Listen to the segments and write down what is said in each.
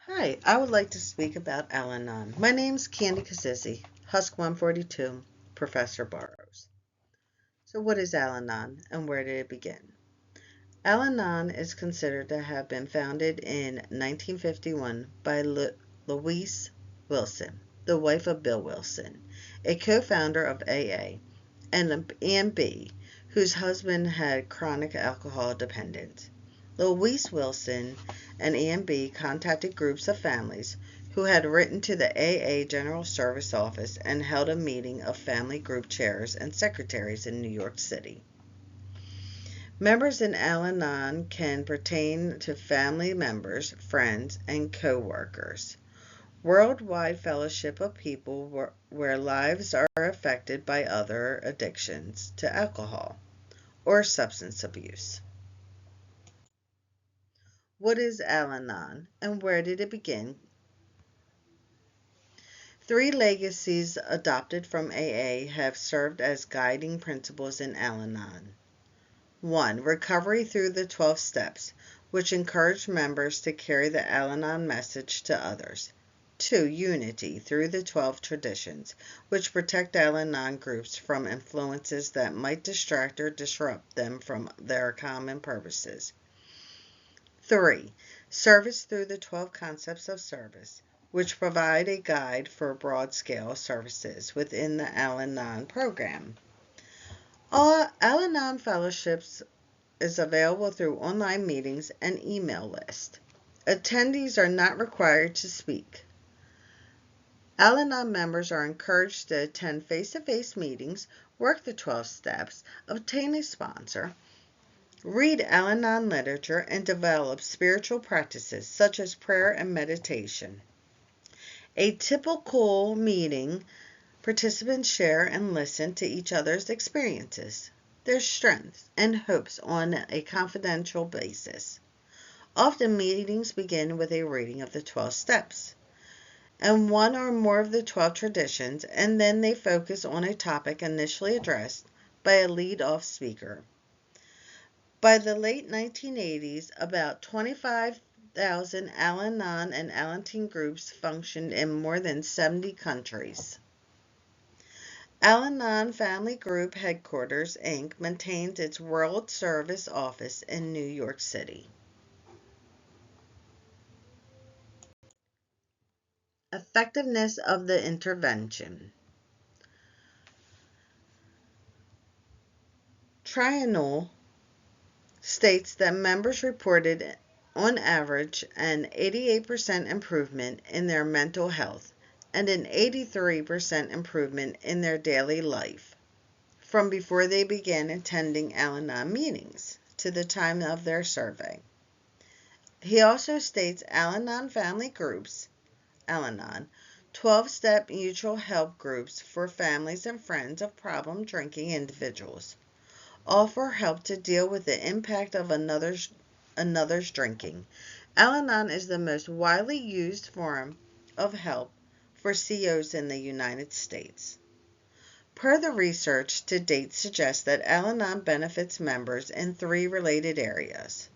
Hi, I would like to speak about Al-Anon. My name's Candy Kazizi, Husk 142, Professor Burrows. So what is Al-Anon and where did it begin? Al-Anon is considered to have been founded in 1951 by Louise Wilson, the wife of Bill Wilson, a co-founder of AA, and Ann B., whose husband had chronic alcohol dependence. Louise Wilson and Ann B. contacted groups of families who had written to the AA General Service Office and held a meeting of family group chairs and secretaries in New York City. Members in Al-Anon can pertain to family members, friends, and co-workers. Worldwide fellowship of people where lives are affected by other addictions to alcohol or substance abuse. What is Al-Anon and where did it begin? Three legacies adopted from AA have served as guiding principles in Al-Anon. 1. Recovery through the 12 steps, which encourage members to carry the Al-Anon message to others. 2. Unity through the 12 traditions, which protect Al-Anon groups from influences that might distract or disrupt them from their common purposes. 3. Service through the 12 concepts of service, which provide a guide for broad-scale services within the Al-Anon program. All Al-Anon fellowships is available through online meetings and email list. Attendees are not required to speak. Al-Anon members are encouraged to attend face-to-face meetings, work the 12 steps, obtain a sponsor, read Al-Anon literature, and develop spiritual practices such as prayer and meditation. A typical meeting, participants share and listen to each other's experiences, their strengths, and hopes on a confidential basis. Often meetings begin with a reading of the 12 steps and one or more of the 12 traditions, and then they focus on a topic initially addressed by a lead-off speaker. By the late 1980s, about 25,000 Al-Anon and Al-Anon groups functioned in more than 70 countries. Al-Anon Family Group Headquarters, Inc. maintains its World Service office in New York City. Effectiveness of the intervention. Trianul states that members reported on average an 88% improvement in their mental health and an 83% improvement in their daily life from before they began attending Al-Anon meetings to the time of their survey. He also states Al-Anon family groups, Al-Anon, 12-step mutual help groups for families and friends of problem drinking individuals, offer help to deal with the impact of another's drinking. Al-Anon is the most widely used form of help for COs in the United States. Per the research to date suggests that Al-Anon benefits members in three related areas.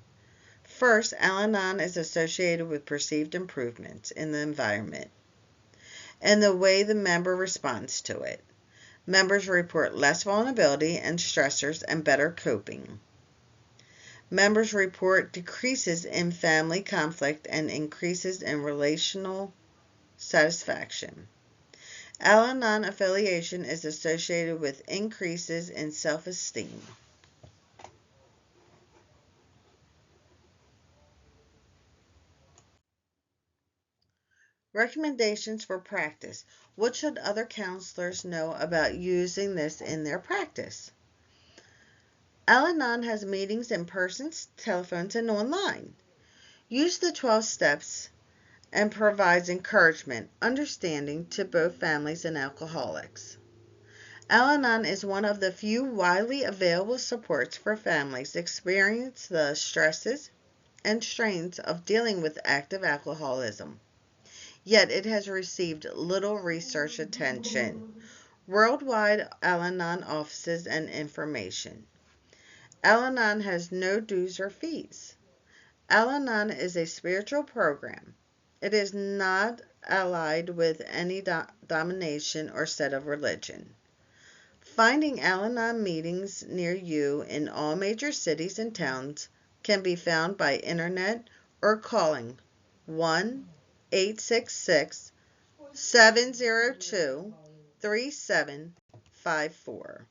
First, Al-Anon is associated with perceived improvements in the environment and the way the member responds to it. Members report less vulnerability and stressors and better coping. Members report decreases in family conflict and increases in relational satisfaction. Al-Anon affiliation is associated with increases in self-esteem. Recommendations for practice. What should other counselors know about using this in their practice? Al-Anon has meetings in person, telephones, and online. Use the 12 steps and provides encouragement, understanding to both families and alcoholics. Al-Anon is one of the few widely available supports for families experience the stresses and strains of dealing with active alcoholism. Yet it has received little research attention. Worldwide Al-Anon offices and information. Al-Anon has no dues or fees. Al-Anon is a spiritual program. It is not allied with any denomination or set of religion. Finding Al Anon meetings near you in all major cities and towns can be found by internet or calling 1-866-702-3754.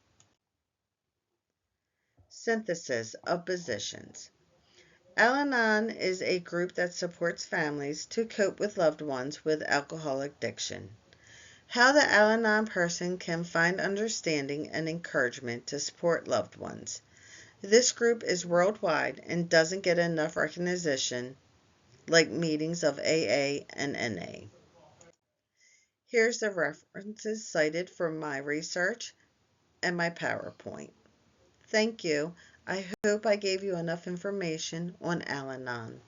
Synthesis of positions. Al Anon is a group that supports families to cope with loved ones with alcoholic addiction. How the Al Anon person can find understanding and encouragement to support loved ones. This group is worldwide and doesn't get enough recognition like meetings of AA and NA. Here's the references cited for my research and my PowerPoint. Thank you. I hope I gave you enough information on Al Anon.